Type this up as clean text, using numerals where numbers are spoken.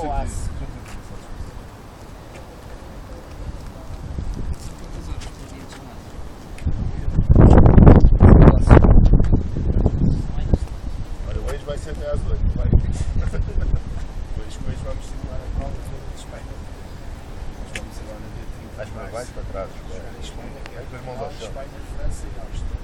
ou aço? Olha, hoje vai ser até às 8, vai. Hoje vamos simular a prova de Espanha. Nós vamos agora no dia 30 de março. Mais para trás. Jogar em Espanha, que é Vai com as mãos ao chão. Espanha, França e Áustria.